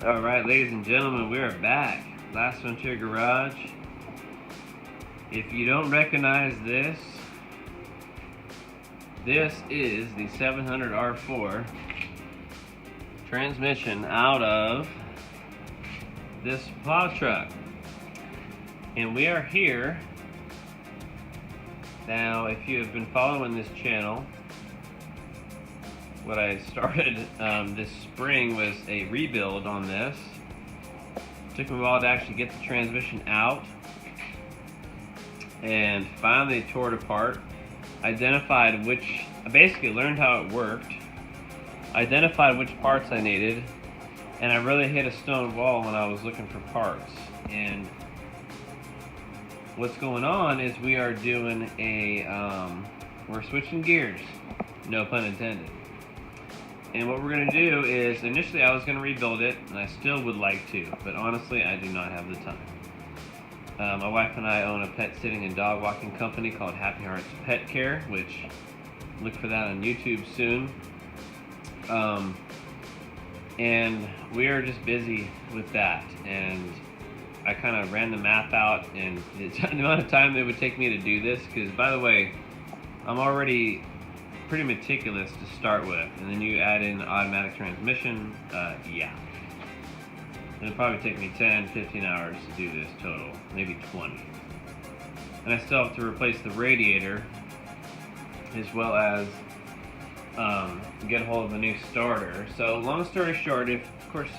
Alright, ladies and gentlemen, we are back. Last Frontier Garage. If you don't recognize this, this is the 700R4 transmission out of this plow truck. And we are here. Now, if you have been following this channel, what I started this spring was a rebuild on this. It took me a while to actually get the transmission out, and finally tore it apart. Identified which, I basically learned how it worked, identified which parts I needed, and I really hit a stone wall when I was looking for parts. And what's going on is we are doing we're switching gears, no pun intended. And what we're going to do is, initially I was going to rebuild it, and I still would like to, but honestly I do not have the time. My wife and I own a pet sitting and dog walking company called Happy Hearts Pet Care, which, look for that on YouTube soon. And we are just busy with that, and I kind of ran the math out, and the amount of time it would take me to do this, because, by the way, I'm already pretty meticulous to start with, and then you add in automatic transmission, yeah. It'll probably take me 10-15 hours to do this total, maybe 20. And I still have to replace the radiator, as well as get a hold of a new starter. So, long story short, if, of course,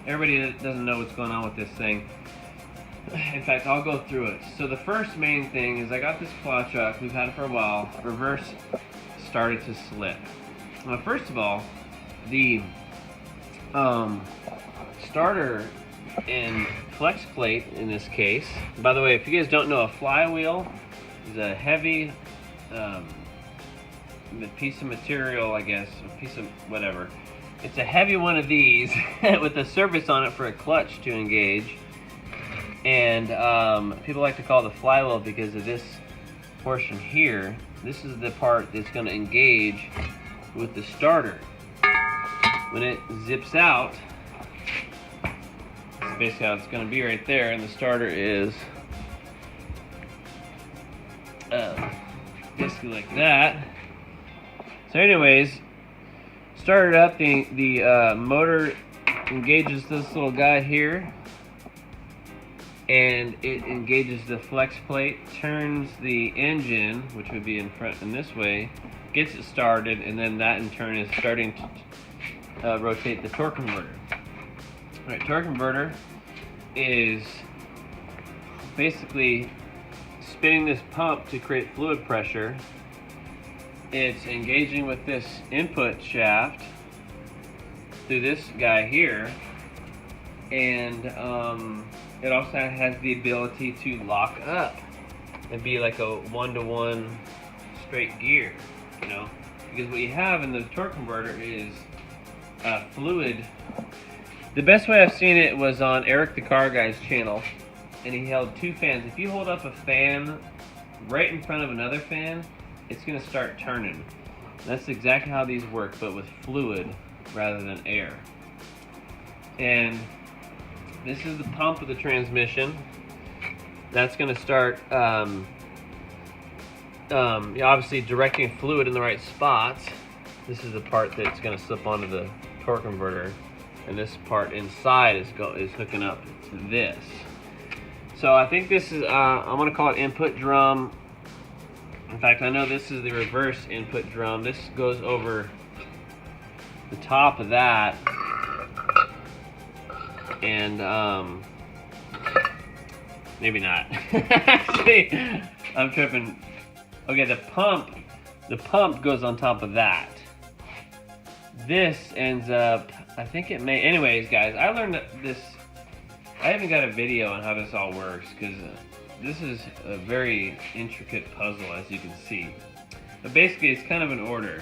everybody doesn't know what's going on with this thing, in fact, I'll go through it. So the first main thing is I got this plow truck, we've had it for a while, reverse started to slip. Now, first of all, the starter and flex plate in this case, by the way, if you guys don't know, a flywheel is a heavy piece of material, I guess, a piece of whatever. It's a heavy one of these with a surface on it for a clutch to engage. And people like to call it the flywheel because of this portion here. This is the part that's going to engage with the starter. When it zips out, that's basically how it's going to be right there, and the starter is basically like that. So anyways, started up, the motor engages this little guy here, and it engages the flex plate, turns the engine, which would be in front in this way, gets it started, and then that in turn is starting to rotate the torque converter. Alright, torque converter is basically spinning this pump to create fluid pressure. It's engaging with this input shaft through this guy here, and it also has the ability to lock up and be like a one-to-one straight gear, you know, because what you have in the torque converter is fluid. The best way I've seen it was on Eric the Car Guy's channel, and he held two fans. If you hold up a fan right in front of another fan, it's going to start turning. That's exactly how these work, but with fluid rather than air. And this is the pump of the transmission. That's going to start obviously directing fluid in the right spots. This is the part that's going to slip onto the torque converter, and this part inside is hooking up to this. So I think this is I'm going to call it input drum. In fact, I know this is the reverse input drum. This goes over the top of that, and maybe not. Actually, I'm tripping. Okay, the pump goes on top of that. This ends up, I think it may, anyways guys, I learned that this, I haven't got a video on how this all works, because this is a very intricate puzzle, as you can see. But basically it's kind of an order.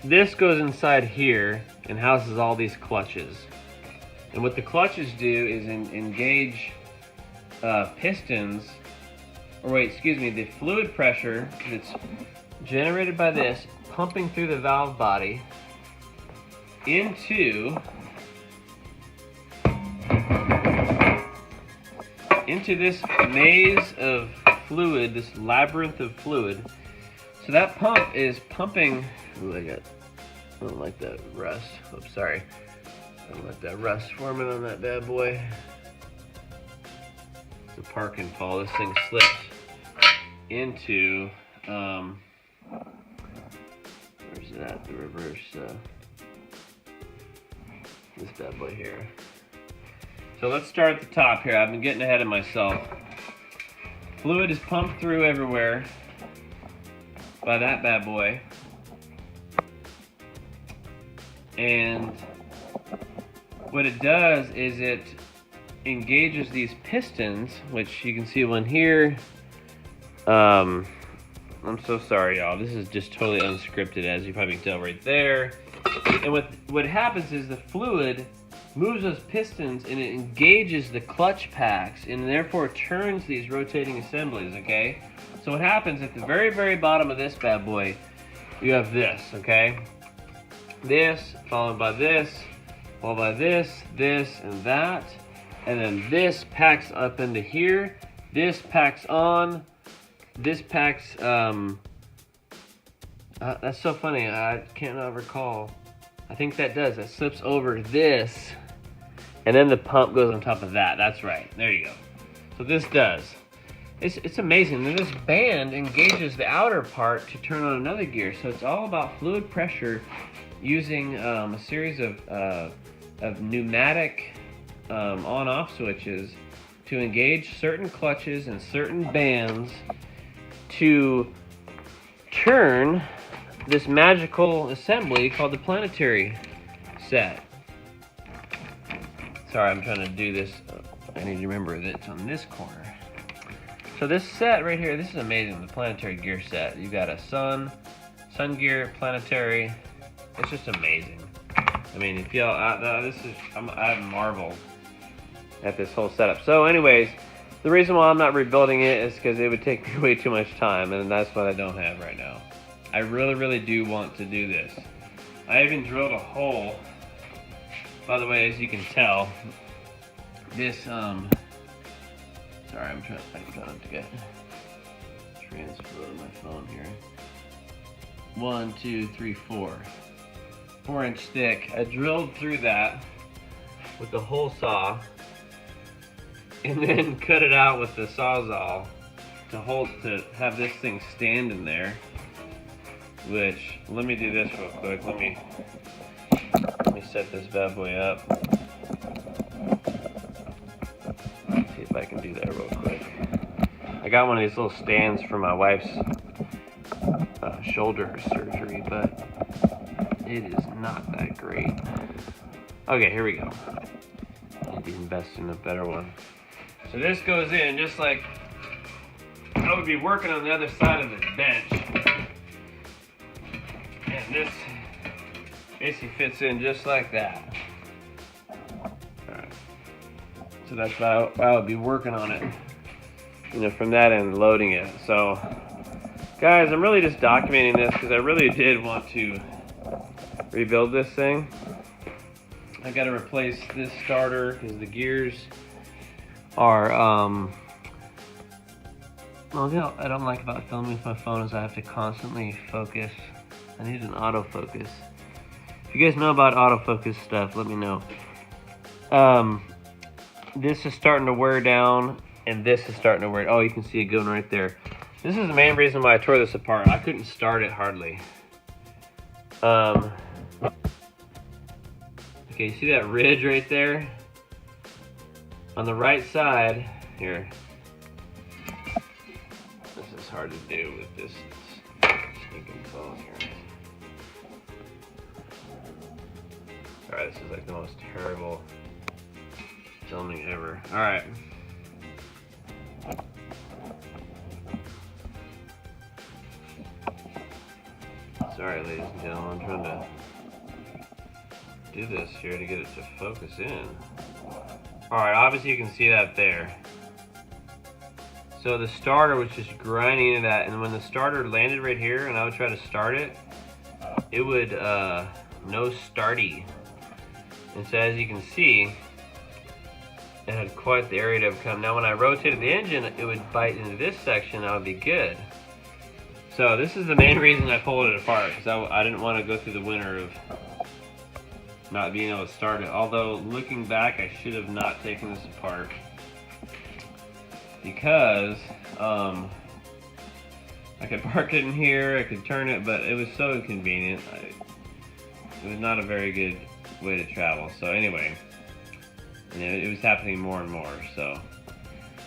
This goes inside here and houses all these clutches. And what the clutches do is engage pistons, or wait, excuse me, the fluid pressure that's generated by this pumping through the valve body into into this maze of fluid, this labyrinth of fluid. So that pump is pumping. Ooh, I don't like that rust. Oops, sorry. I don't like that rust forming on that bad boy. It's a park and fall. This thing slipped into, where's it at? The reverse, this bad boy here. So let's start at the top here. I've been getting ahead of myself. Fluid is pumped through everywhere by that bad boy. And what it does is it engages these pistons, which you can see one here. I'm so sorry, y'all. This is just totally unscripted, as you probably can tell right there. And what happens is the fluid moves those pistons and it engages the clutch packs and therefore turns these rotating assemblies, okay? So what happens at the very, very bottom of this bad boy, you have this, okay? This, followed by this, followed by this, and that. And then this packs up into here. This packs on. This packs, that's so funny, I cannot recall. I think that does, that slips over this, and then the pump goes on top of that. That's right, there you go. So this does. It's amazing. Then this band engages the outer part to turn on another gear. So it's all about fluid pressure using a series of pneumatic on-off switches to engage certain clutches and certain bands to turn this magical assembly called the planetary set. Sorry, I'm trying to do this. I need to remember that it's on this corner. So this set right here, this is amazing, the planetary gear set. You got a sun gear, planetary. It's just amazing. I mean, if y'all, I've marveled at this whole setup. So anyways, the reason why I'm not rebuilding it is because it would take me way too much time, and that's what I don't have right now. I really, really do want to do this. I even drilled a hole. By the way, as you can tell, this, sorry, I'm trying to get transfer to my phone here. 1, 2, 3, 4. 4-inch thick. I drilled through that with the hole saw, and then cut it out with the Sawzall to have this thing stand in there. Which, let me do this real quick. Let me set this bad boy up. See if I can do that real quick. I got one of these little stands for my wife's shoulder surgery, but it is not that great. Okay, here we go. I need to invest in a better one. So this goes in just like I would be working on the other side of the bench. And this basically fits in just like that. Alright. So that's how I would be working on it. You know, from that end, loading it. So, guys, I'm really just documenting this because I really did want to rebuild this thing. I got to replace this starter because the gears are, well, you know, I don't like about filming with my phone is I have to constantly focus. I need an autofocus. If you guys know about autofocus stuff, let me know. This is starting to wear down, and this is starting to wear. Oh, you can see it going right there. This is the main reason why I tore this apart. I couldn't start it hardly. Okay, you see that ridge right there? On the right side, here. This is hard to do with this sneaking phone here. Sorry, this is like the most terrible filming ever. Alright. Sorry, ladies and gentlemen, I'm trying to do this here to get it to focus in. Alright, obviously you can see that there. So the starter was just grinding into that, and when the starter landed right here and I would try to start it, it would no starty. And so as you can see, it had quite the area to overcome. Now when I rotated the engine, it would bite into this section, that would be good. So this is the main reason I pulled it apart, because I didn't want to go through the winter of not being able to start it. Although looking back, I should have not taken this apart, because I could park it in here, I could turn it, but it was so inconvenient. It was not a very good way to travel. So anyway, it was happening more and more. So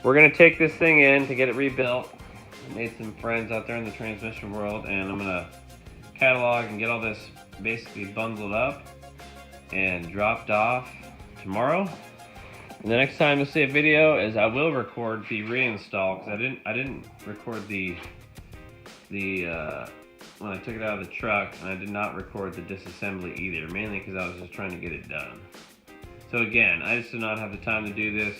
we're gonna take this thing in to get it rebuilt. I made some friends out there in the transmission world, and I'm gonna catalog and get all this basically bundled up and dropped off tomorrow. And the next time you'll see a video is I will record the reinstall, because I didn't record the when I took it out of the truck, and I did not record the disassembly either, mainly because I was just trying to get it done. So again, I just did not have the time to do this.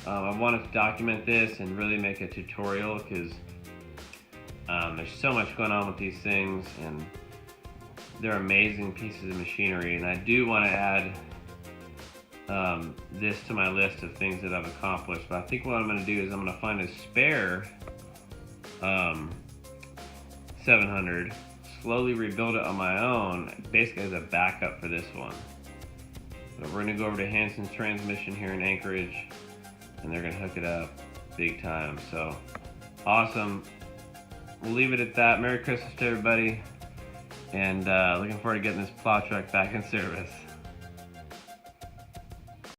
I wanted to document this and really make a tutorial, because there's so much going on with these things, and they're amazing pieces of machinery. And I do want to add this to my list of things that I've accomplished. But I think what I'm going to do is I'm going to find a spare 700, slowly rebuild it on my own, basically as a backup for this one. But we're going to go over to Hanson's Transmission here in Anchorage, and they're going to hook it up big time. So awesome. We'll leave it at that. Merry Christmas to everybody, and looking forward to getting this plow truck back in service.